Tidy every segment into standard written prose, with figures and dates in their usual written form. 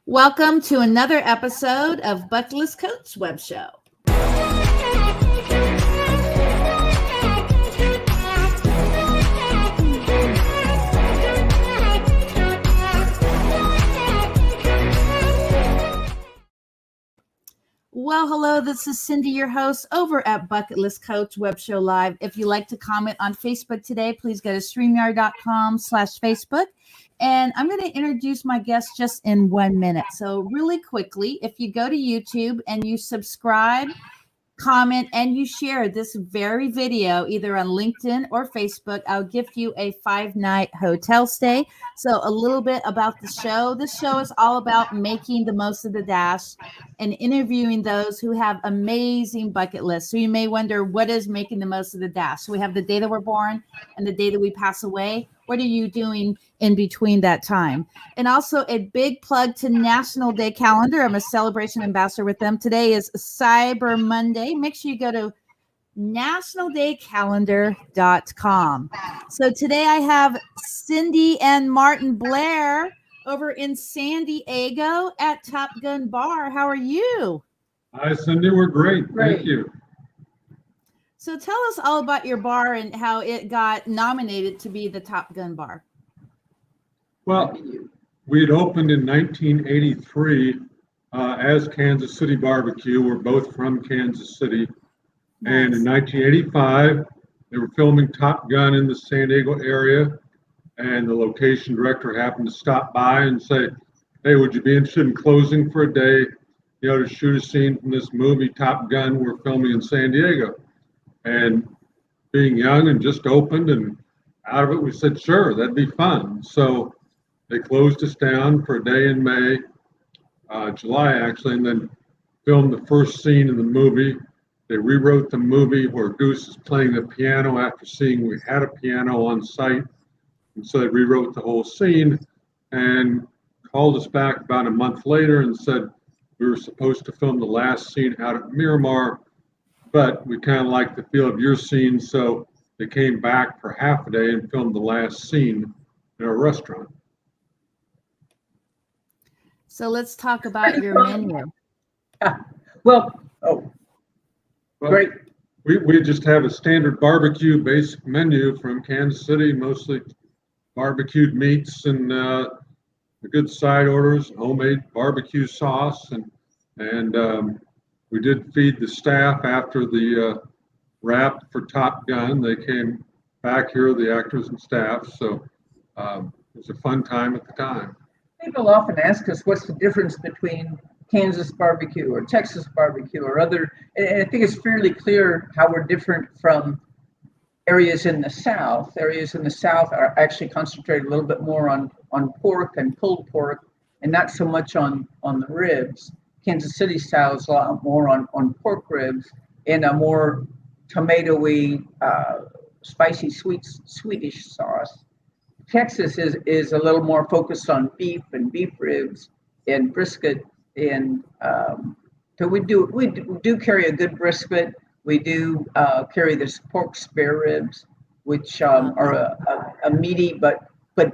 Welcome to another episode of Bucket List Coach Web Show. Well, hello, this is Cindy, your host over at Bucket List Coach Web Show Live. If you'd like to comment on Facebook today, please go to StreamYard.com/Facebook. And I'm going to introduce my guest just in 1 minute. So really quickly, if you go to YouTube and you subscribe, comment, and you share this very video, either on LinkedIn or Facebook, I'll gift you a 5-night hotel stay. So a little bit about the show. This show is all about making the most of the dash and interviewing those who have amazing bucket lists. So you may wonder, what is making the most of the dash? So we have the day that we're born and the day that we pass away. What are you doing in between that time? And also a big plug to National Day Calendar. I'm a celebration ambassador with them. Today is Cyber Monday. Make sure you go to nationaldaycalendar.com. So today I have Cindy and Martin Blair over in San Diego at Top Gun Bar. How are you? Hi, Cindy. We're great. Thank you. So tell us all about your bar and how it got nominated to be the Top Gun Bar. Well, we had opened in 1983 as Kansas City Barbecue. We're both from Kansas City. Nice. And in 1985, they were filming Top Gun in the San Diego area. And the location director happened to stop by and say, hey, would you be interested in closing for a day, to shoot a scene from this movie, Top Gun, we're filming in San Diego. And being young and just opened and out of it, we said, sure, that'd be fun. So they closed us down for a day in May, July actually, and then filmed the first scene in the movie. They rewrote the movie where Goose is playing the piano after seeing we had a piano on site. And so they rewrote the whole scene and called us back about a month later and said we were supposed to film the last scene out at Miramar, but we kind of liked the feel of your scene, so they came back for half a day and filmed the last scene in a restaurant. So let's talk about your menu. Great. We just have a standard barbecue basic menu from Kansas City, mostly barbecued meats and the good side orders, homemade barbecue sauce, and we did feed the staff after the wrap for Top Gun. They came back here, the actors and staff, so it was a fun time at the time. People often ask us what's the difference between Kansas barbecue or Texas barbecue or other, and I think it's fairly clear how we're different from areas in the South. Areas in the South are actually concentrated a little bit more on pork and pulled pork and not so much on the ribs. Kansas City style is a lot more on pork ribs and a more tomatoey, spicy, Swedish sauce. Texas is a little more focused on beef and beef ribs and brisket, and so we do carry a good brisket. We do carry this pork spare ribs, which are a meaty but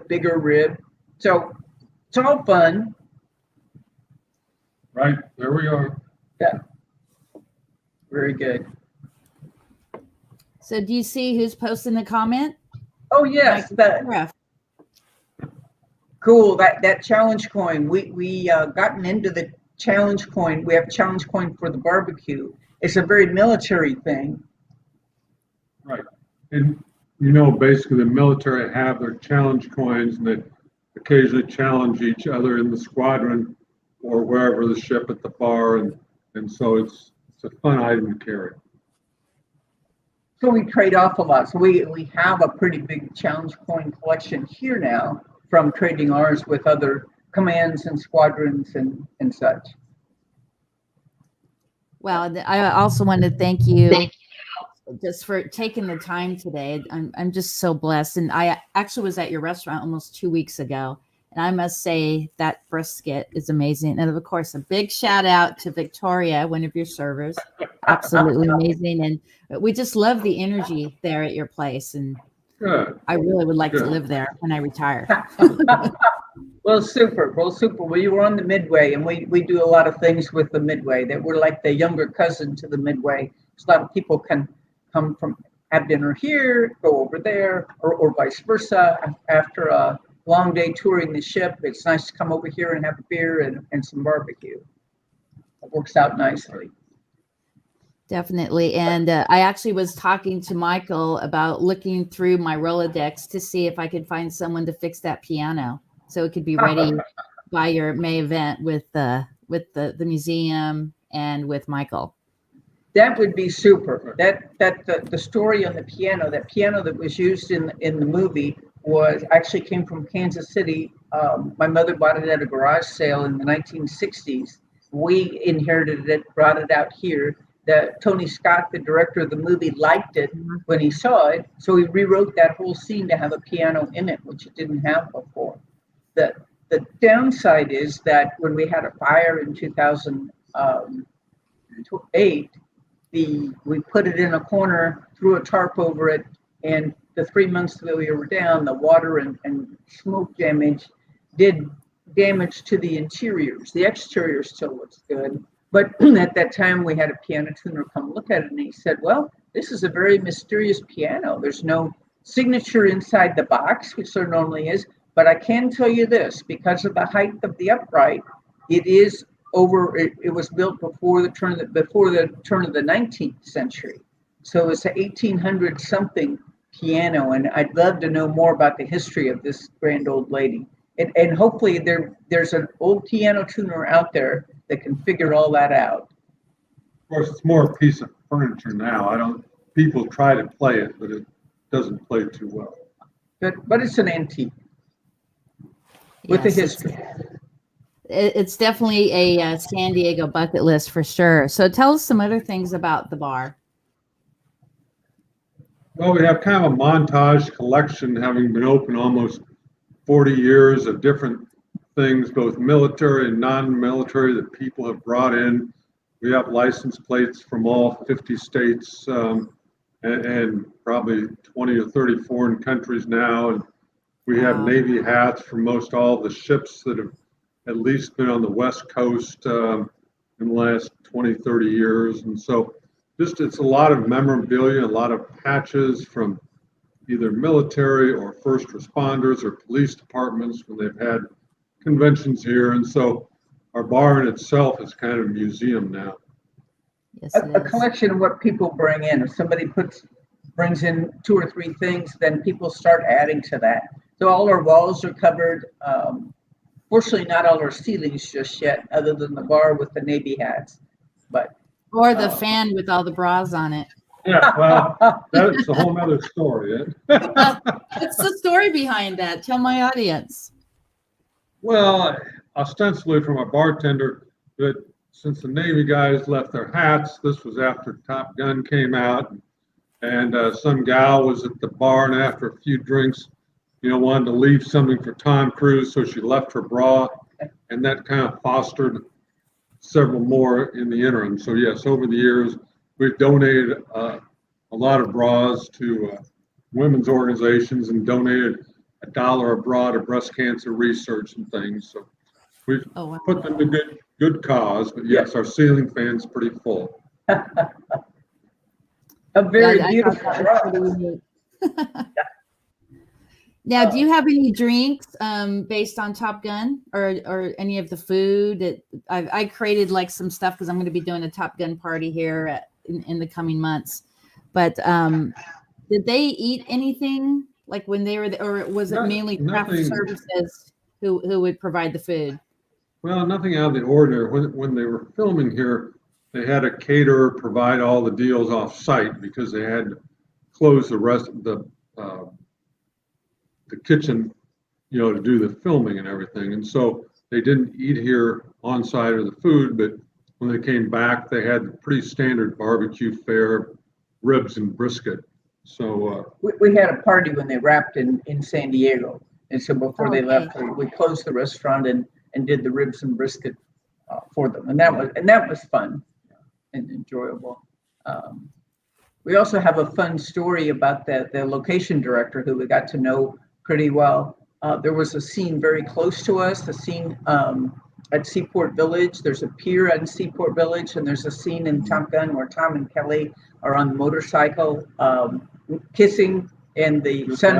bigger rib. So it's all fun. Right, there we are. Yeah, very good. So do you see who's posting the comment? Oh yes, cool. That challenge coin. We gotten into the challenge coin. We have challenge coin for the barbecue. It's a very military thing. Right, and basically the military have their challenge coins, and they occasionally challenge each other in the squadron or wherever the ship at the bar, and so it's a fun item to carry. So we trade off a lot. So we have a pretty big challenge coin collection here now from trading ours with other commands and squadrons and such. Well, I also want to thank you just for taking the time today. I'm just so blessed. And I actually was at your restaurant almost 2 weeks ago. And I must say that brisket is amazing. And of course, a big shout out to Victoria, one of your servers. Absolutely amazing. And we just love the energy there at your place. And Good. I really would like to live there when I retire. Well, super. Well, super. We were on the Midway, and we do a lot of things with the Midway. That we're like the younger cousin to the Midway. So a lot of people can come from, have dinner here, go over there, or vice versa. After a long day touring the ship, it's nice to come over here and have a beer and some barbecue. It works out nicely. Definitely. And I actually was talking to Michael about looking through my Rolodex to see if I could find someone to fix that piano so it could be ready by your May event with the museum and with Michael. That would be super. The story on the piano, that piano that was used in the movie was actually came from Kansas City. My mother bought it at a garage sale in the 1960s. We inherited it, brought it out here. Tony Scott, the director of the movie, liked it when he saw it, so he rewrote that whole scene to have a piano in it, which it didn't have before. The downside is that when we had a fire in 2008, we put it in a corner, threw a tarp over it, and the 3 months that we were down, the water and smoke damage did damage to the interiors. The exterior still looks good. But at that time, we had a piano tuner come look at it, and he said, well, this is a very mysterious piano. There's no signature inside the box, which there normally is. But I can tell you this, because of the height of the upright, it was built before the turn of the 19th century. So it's an 1800 something piano, and I'd love to know more about the history of this grand old lady. And hopefully there's an old piano tuner out there that can figure all that out. Of course, it's more a piece of furniture now. People try to play it, but it doesn't play too well. But it's an antique with a history. It's definitely a San Diego bucket list for sure. So tell us some other things about the bar. Well, we have kind of a montage collection, having been open almost 40 years, of different things, both military and non-military, that people have brought in. We have license plates from all 50 states and probably 20 or 30 foreign countries now. And we have Navy hats from most all the ships that have at least been on the West Coast in the last 20, 30 years. And so it's a lot of memorabilia, a lot of patches from either military or first responders or police departments when they've had conventions here. And so our bar in itself is kind of a museum now. Yes, a collection of what people bring in. If somebody brings in 2 or 3 things, then people start adding to that. So all our walls are covered. Fortunately, not all our ceilings just yet, other than the bar with the Navy hats. Or the fan with all the bras on it. Yeah, well, that's a whole other story. What's the story behind that? Tell my audience. Well, ostensibly from a bartender, but since the Navy guys left their hats, this was after Top Gun came out, and some gal was at the bar, and after a few drinks, wanted to leave something for Tom Cruise, so she left her bra, and that kind of fostered several more in the interim. So yes, over the years, we've donated a lot of bras to women's organizations and donated $1 a bra to breast cancer research and things. So we've put them to good cause. But yes, our ceiling fan's pretty full. A very beautiful bra. Now, do you have any drinks based on Top Gun or any of the food? I created like some stuff because I'm going to be doing a Top Gun party here in the coming months. But did they eat anything like when they were there, or was it mainly craft services who would provide the food? Well, nothing out of the ordinary. When they were filming here, they had a caterer provide all the deals off site because they had to close the rest of the kitchen, to do the filming and everything. And so they didn't eat here on site of the food, but when they came back, they had the pretty standard barbecue fare, ribs and brisket. So we had a party when they wrapped in San Diego. And so before they left, we closed the restaurant and did the ribs and brisket for them. And that was fun and enjoyable. We also have a fun story about the location director who we got to know pretty well. There was a scene very close to us, the scene at Seaport Village. There's a pier at Seaport Village, and there's a scene in Top Gun where Tom and Kelly are on the motorcycle kissing, and the sun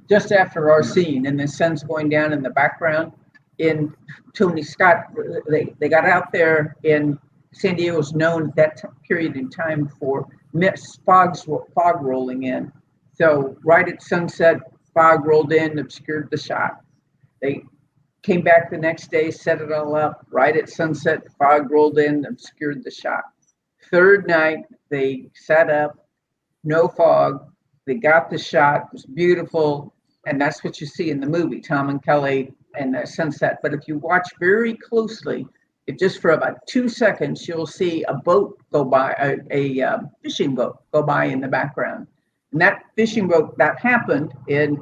just after our scene, and the sun's going down in the background. And Tony Scott, they got out there, and San Diego was known at that period in time for fog rolling in. So right at sunset, fog rolled in, obscured the shot. They came back the next day, set it all up. Right at sunset, fog rolled in, obscured the shot. Third night, they set up, no fog. They got the shot. It was beautiful. And that's what you see in the movie, Tom and Kelly and the sunset. But if you watch very closely, if just for about 2 seconds, you'll see a boat go by, a fishing boat go by in the background. And that fishing boat, that happened, and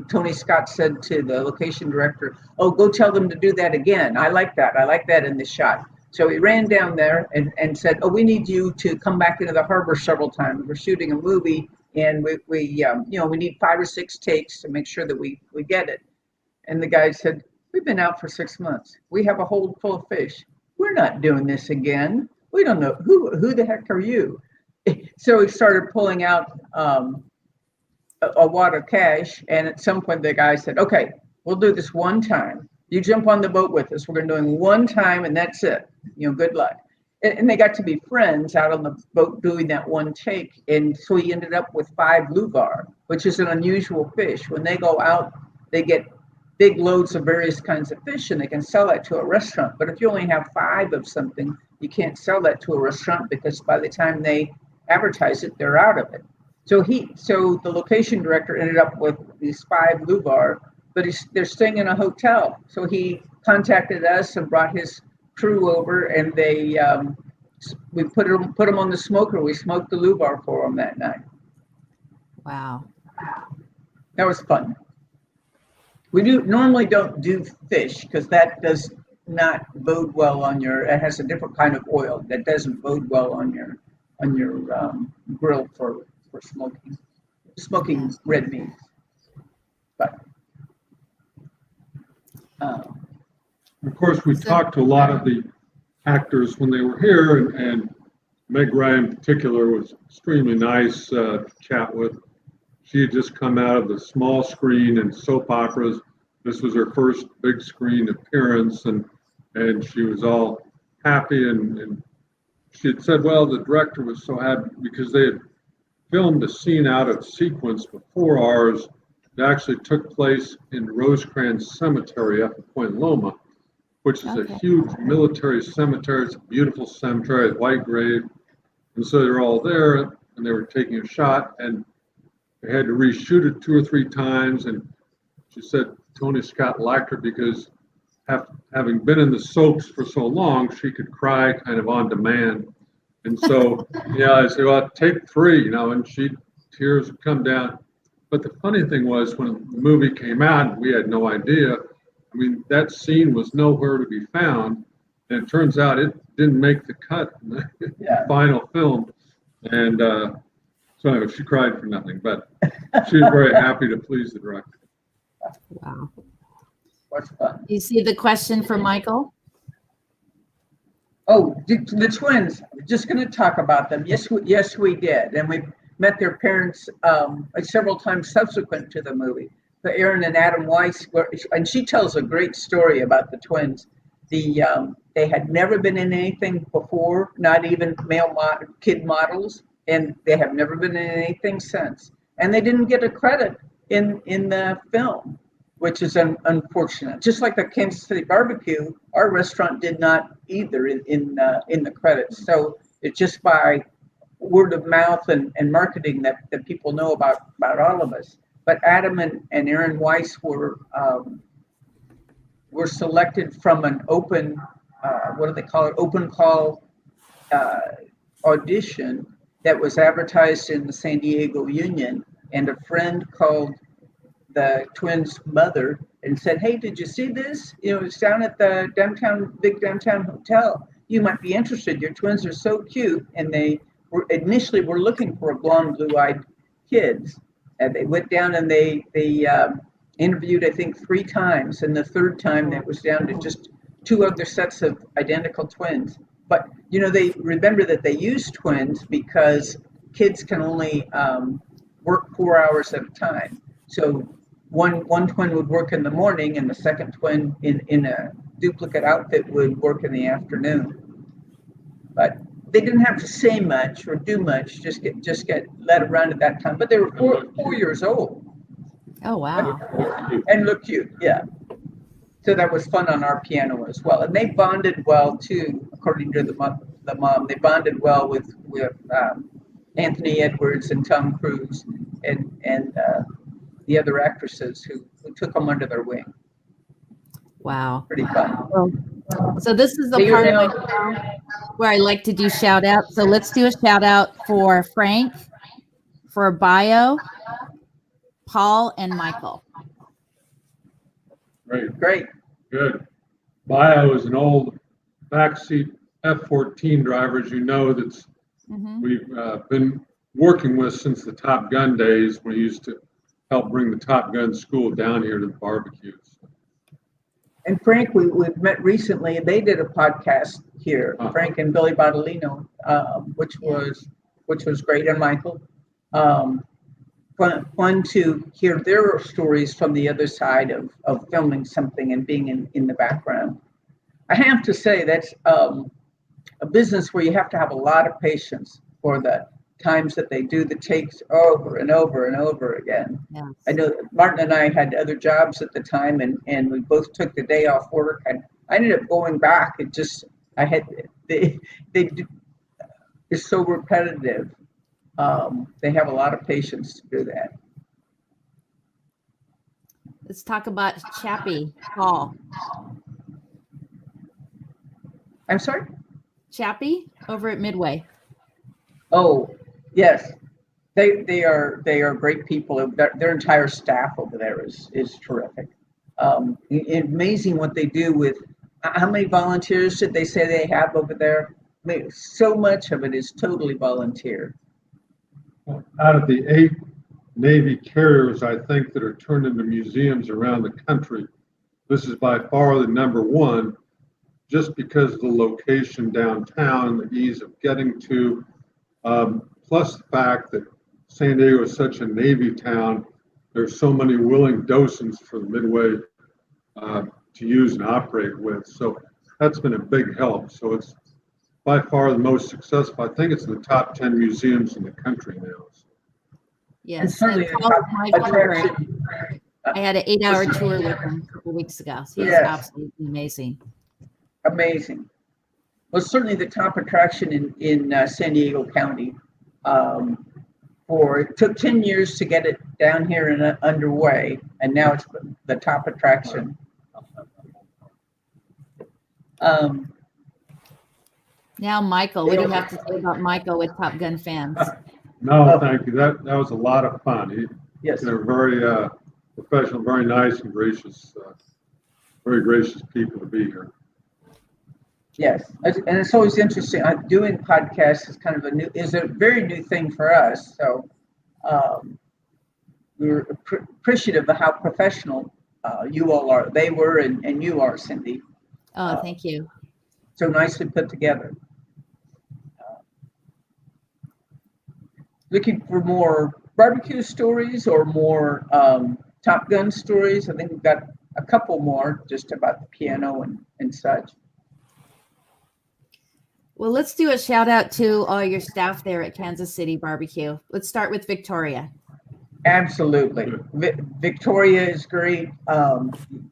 Tony Scott said to the location director, "Oh, go tell them to do that again. I like that in the shot." So he ran down there and said, "Oh, we need you to come back into the harbor several times. We're shooting a movie, and we need 5 or 6 takes to make sure that we get it." And the guy said, "We've been out for 6 months. We have a hold full of fish. We're not doing this again. We don't know who the heck are you?" So he started pulling out a wad of cash, and at some point the guy said, "Okay, we'll do this one time. You jump on the boat with us. We're going to do it one time, and that's it. Good luck." And they got to be friends out on the boat doing that one take, and so he ended up with 5 lugar, which is an unusual fish. When they go out, they get big loads of various kinds of fish, and they can sell that to a restaurant. But if you only have 5 of something, you can't sell that to a restaurant because by the time they advertise it, they're out of it. So the location director ended up with these 5 lugar, but they're staying in a hotel. So he contacted us and brought his crew over, and we put them on the smoker. We smoked the lugar for them that night. Wow, that was fun. We normally don't do fish because that does not bode well on it has a different kind of oil that doesn't bode well on your grill for smoking red meat. But of course, we talked to a lot of the actors when they were here, and Meg Ryan in particular was extremely nice to chat with. She had just come out of the small screen and soap operas. This was her first big screen appearance, and she was all happy, and she had said, well, the director was so happy because they had filmed a scene out of sequence before ours that actually took place in Rosecrans Cemetery up at Point Loma, which is a huge military cemetery. It's a beautiful cemetery, white grave. And so they're all there, and they were taking a shot, and they had to reshoot it 2 or 3 times. And she said Tony Scott liked her because having been in the soaps for so long, she could cry kind of on demand. And so, I said, well, take 3, and tears would come down. But the funny thing was, when the movie came out, we had no idea. I mean, that scene was nowhere to be found. And it turns out it didn't make the cut in the final film. And so anyway, she cried for nothing, but she was very happy to please the director. Wow. What's fun? You see the question from Michael? Oh, the twins. We're just going to talk about them. Yes, we did. And we met their parents several times subsequent to the movie. So Aaron and Adam Weiss and she tells a great story about the twins. They had never been in anything before, not even kid models, and they have never been in anything since. And they didn't get a credit in the film, which is unfortunate. Just like the Kansas City Barbecue, our restaurant did not either in the credits. So it's just by word of mouth and marketing that people know about all of us. But Adam and Aaron Weiss were selected from an open, what do they call it? Open call audition that was advertised in the San Diego Union, and a friend called the twins' mother and said, "Hey, did you see this? It's down at the big downtown hotel. You might be interested. Your twins are so cute." And they initially were looking for blonde, blue-eyed kids. And they went down and they interviewed, I think, 3 times, and the third time that was down to just 2 other sets of identical twins. But they remember that they use twins because kids can only work 4 hours at a time. So one twin would work in the morning, and the second twin in a duplicate outfit would work in the afternoon. But they didn't have to say much or do much, just get led around at that time. But they were 4 years old. Oh, wow. And look cute, yeah. So that was fun on our piano as well. And they bonded well too, according to the mom. They bonded well with Anthony Edwards and Tom Cruise and the other actresses who took them under their wing. Wow. Pretty fun. So this is the part of my show where I like to do shout outs. So let's do a shout out for Frank, for Bio, Paul, and Michael. Great. Good. Bio is an old backseat F-14 driver, as you know, that's we've been working with since the Top Gun days. We used to help bring the Top Gun school down here to the barbecues. And Frank, we've met recently, and they did a podcast here, Frank and Billy Bottolino, which was great, and Michael. Fun to hear their stories from the other side of filming something and being in the background. I have to say that's a business where you have to have a lot of patience for the times that they do the takes over and over and over again. Yes. I know Martin and I had other jobs at the time, and we both took the day off work, and I ended up going back. It's so repetitive. They have a lot of patience to do that. Let's talk about Chappie, Paul. I'm sorry? Chappie over at Midway. Oh, yes. They are great people. Their entire staff over there is terrific. Amazing what they do with, how many volunteers did they say they have over there? I mean, so much of it is totally volunteer. Out of the 8 Navy carriers, I think, that are turned into museums around the country, this is by far the number 1, just because of the location downtown, the ease of getting to, plus the fact that San Diego is such a Navy town. There's so many willing docents for the Midway to use and operate with. So that's been a big help. So it's by far the most successful. I think it's in the top 10 museums in the country now. Yes, and Paul was my favorite. I had an 8-hour tour with him a couple weeks ago. So he's absolutely amazing. Amazing. Well, certainly the top attraction in San Diego County. It took 10 years to get it down here and underway, and now it's the top attraction. Now, Michael, what do you have to say about Michael with Top Gun fans? No, thank you. That was a lot of fun. They're very professional, very nice and gracious, very gracious people to be here. Yes, and it's always interesting. Doing podcasts is a very new thing for us. So we're appreciative of how professional you all are. They were, and you are, Cindy. Oh, thank you. So nicely put together. Looking for more barbecue stories or more Top Gun stories. I think we've got a couple more just about the piano and such. Well, let's do a shout out to all your staff there at Kansas City Barbecue. Let's start with Victoria. Absolutely. Victoria is great.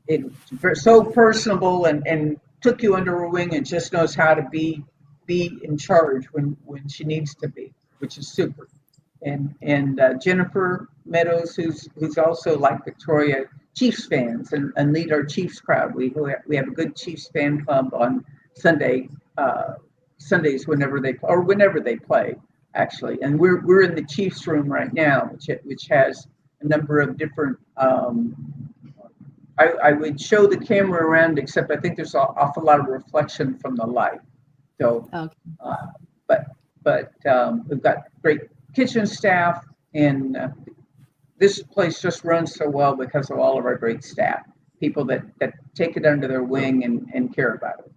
It's so personable and took you under her wing and just knows how to be in charge when she needs to be, which is super. And Jennifer Meadows, who's also like Victoria, Chiefs fans and lead our Chiefs crowd. We have a good Chiefs fan club on Sundays whenever they play, actually. And we're in the Chiefs room right now, which has a number of different. I would show the camera around, except I think there's an awful lot of reflection from the light. So, but we've got great kitchen staff and this place just runs so well because of all of our great staff, people that take it under their wing and care about it.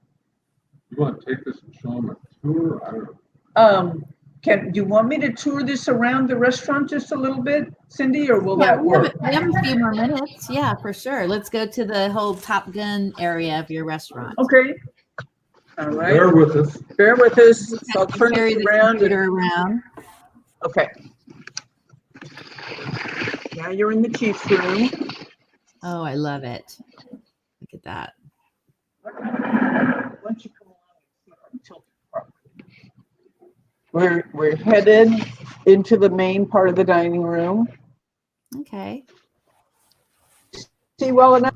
You want to take us and show them a tour? I don't know. Do you want me to tour this around the restaurant just a little bit, Cindy, or will that work? We have a few more minutes. Yeah, for sure. Let's go to the whole Top Gun area of your restaurant. Okay. All right. Bear with us. Bear with us. I'll turn Carry this the around. computer around. Okay. Now you're in the chief's room. Oh, I love it. Look at that. Why don't you come along and see if I'm tilted properly? We're headed into the main part of the dining room. Okay. See well enough?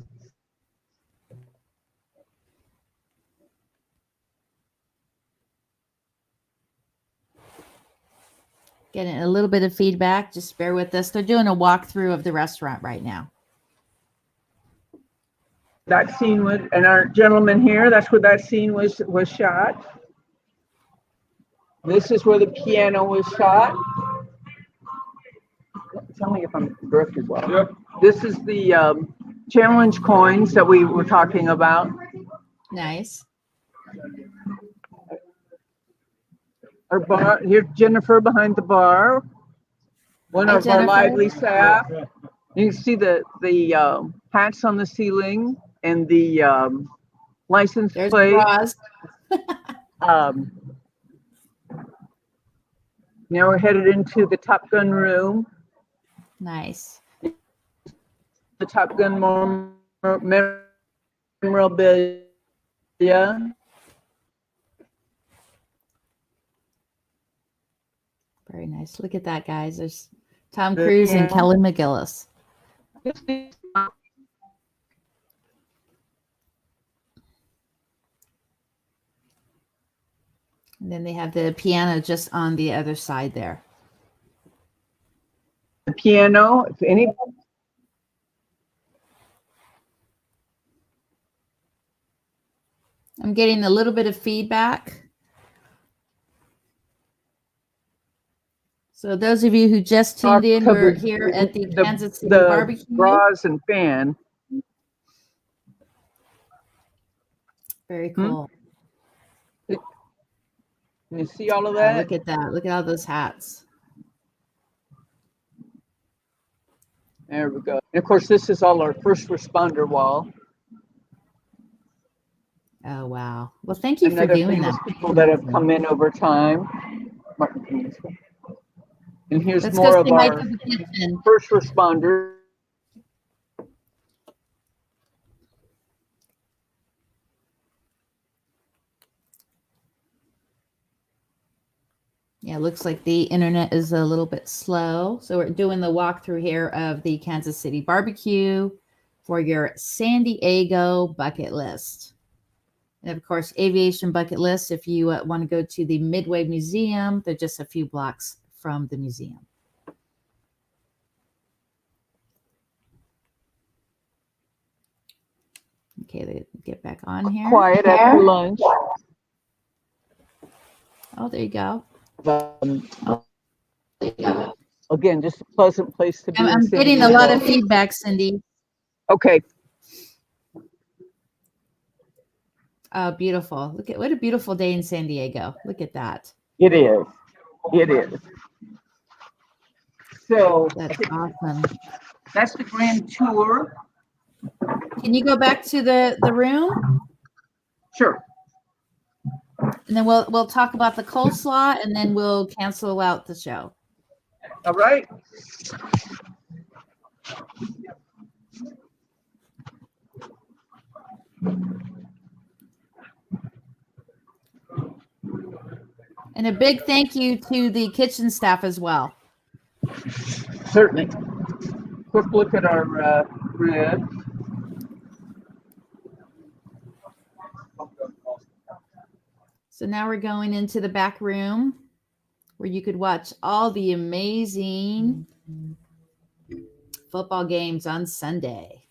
Getting a little bit of feedback. Just bear with us. They're doing a walkthrough of the restaurant right now. That scene was, and our gentleman here, that's where that scene was shot. This is where the piano was shot. Tell me if I'm directed well. Yep. This is the challenge coins that we were talking about. Nice. Our bar, here's Jennifer behind the bar. One Hi, of our Jennifer. lively staff. You can see the hats on the ceiling and the license There's plate. bras. Now we're headed into the Top Gun room. Nice. The Top Gun memorabilia. Very nice. Look at that, guys. There's Tom Cruise and Kelly McGillis. And then they have the piano just on the other side there. The piano, if any. I'm getting a little bit of feedback. So those of you who just tuned in, we're here at the Kansas City Barbecue. Bras and fan. Very cool. Can you see all of Oh, that? look at that. Look at all those hats. There we go. And of course, this is all our first responder wall. Oh, wow. Well, thank you for Another doing famous that. people that have come in over time. And here's Let's more go of say hi our to the kitchen. first responders. Yeah, it looks like the internet is a little bit slow. So we're doing the walkthrough here of the Kansas City Barbecue for your San Diego bucket list. And of course, aviation bucket list, if you want to go to the Midway Museum, they're just a few blocks from the museum. Okay, they get back on here. Quiet after lunch. Oh, there you go. Again, just a pleasant place to be. I'm getting a lot of feedback, Cindy. Okay. Oh, beautiful. Look at what a beautiful day in San Diego. Look at that. It is. It is. So That's awesome. that's the grand tour. Can you go back to the room? Sure. And then we'll talk about the coleslaw and then we'll cancel out the show. All right. And a big thank you to the kitchen staff as well. Certainly. Quick look at our ribs. So now we're going into the back room where you could watch all the amazing football games on Sunday.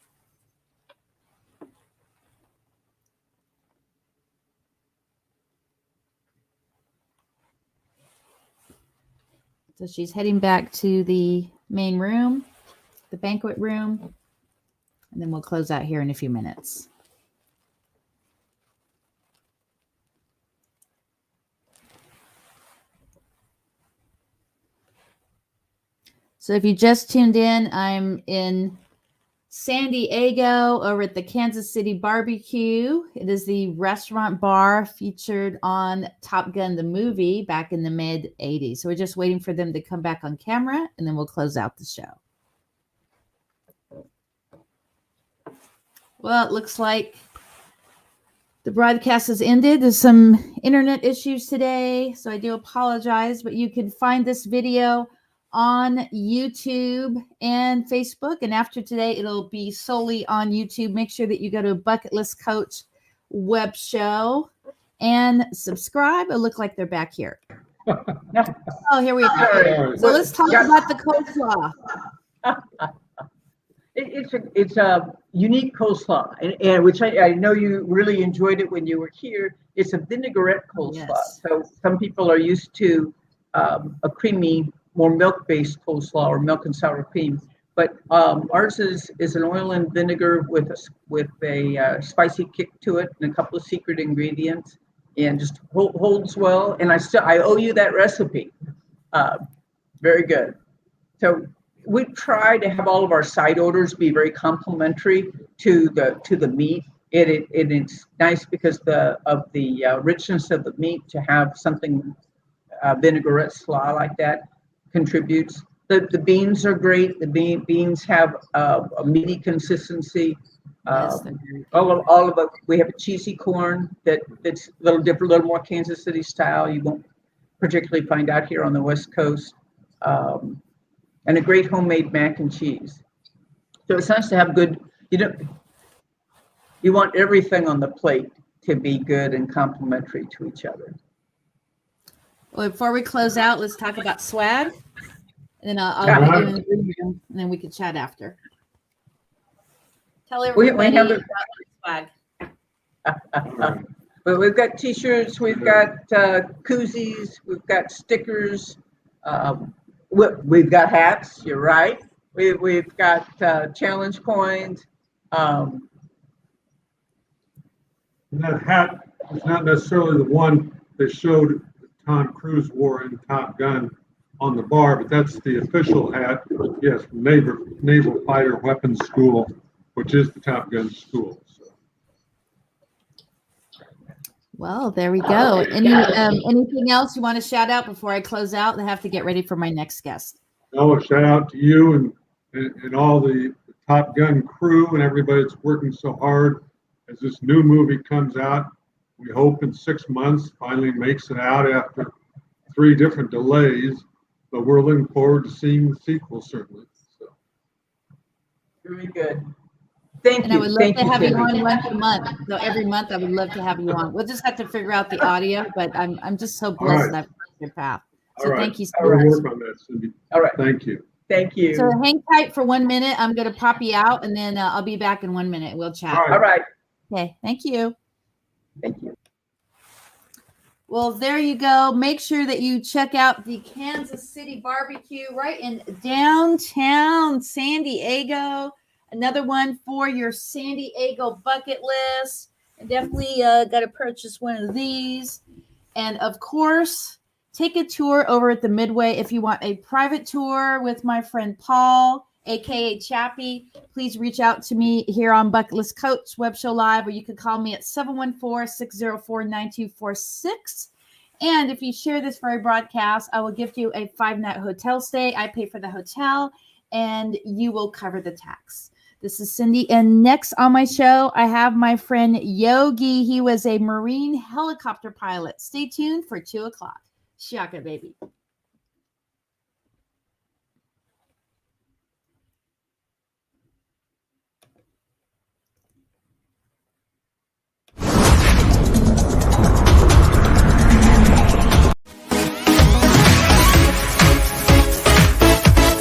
So she's heading back to the main room. the banquet room, and then we'll close out here in a few minutes. So if you just tuned in, I'm in San Diego over at the Kansas City Barbecue. It is the restaurant bar featured on Top Gun, the movie, back in the mid 80s. So we're just waiting for them to come back on camera, and then we'll close out the show. Well, it looks like the broadcast has ended. There's some internet issues today, so I do apologize, but you can find this video on YouTube and Facebook. And after today, it'll be solely on YouTube. Make sure that you go to Bucket List Coach web show and subscribe. It look like they're back here. Oh, here we go. So let's talk about the coleslaw. It's a unique coleslaw, and which I know you really enjoyed it when you were here. It's a vinaigrette coleslaw. Yes. So some people are used to a creamy, more milk-based coleslaw or milk and sour cream, but ours is an oil and vinegar with a spicy kick to it and a couple of secret ingredients, and just holds well. And I owe you that recipe. Very good. So we try to have all of our side orders be very complimentary to the meat. It's nice because of the richness of the meat to have something vinaigrette slaw like that contributes. The beans are great. The beans have a meaty consistency. All of it. We have a cheesy corn that's a little different, a little more Kansas City style. You won't particularly find out here on the West Coast. And a great homemade mac and cheese. So it's nice to have good. You want everything on the plate to be good and complementary to each other. Well, before we close out, let's talk about swag. And then I'll get you in the room, and then we can chat after. Tell everybody about swag. Well, we've got T-shirts, we've got koozies, we've got stickers, we've got hats. You're right. We've got challenge coins. And that hat is not necessarily the one that showed Tom Cruise wore in Top Gun on the bar, but that's the official hat. Yes, from Naval Fighter Weapons School, which is the Top Gun school. So. Well, there we go. Anything else you want to shout out before I close out? I have to get ready for my next guest. No, a shout out to you and all the Top Gun crew and everybody that's working so hard as this new movie comes out. We hope in 6 months finally makes it out after 3 different delays, but we're looking forward to seeing the sequel, certainly. So. Very good. Thank you. And I would love to have you on once a month. So every month I would love to have you on. We'll just have to figure out the audio, but I'm just so blessed that I've found your path. So thank you so much. We'll work on that, Cindy. All right. Thank you. Thank you. So hang tight for 1 minute. I'm going to pop you out, and then I'll be back in 1 minute. We'll chat. All right. Okay. Thank you. Thank you. Well, there you go. Make sure that you check out the Kansas City Barbecue right in downtown San Diego. Another one for your San Diego bucket list. And definitely got to purchase one of these. And of course, take a tour over at the Midway. If you want a private tour with my friend Paul, aka Chappie, please reach out to me here on Bucket List Coach Web Show Live, or you can call me at 714-604-9246. And if you share this very broadcast, I will gift you a 5-night hotel stay. I pay for the hotel, and you will cover the tax. This is Cindy, and next on my show, I have my friend Yogi. He was a Marine helicopter pilot. Stay tuned for 2 o'clock. Shaka, baby.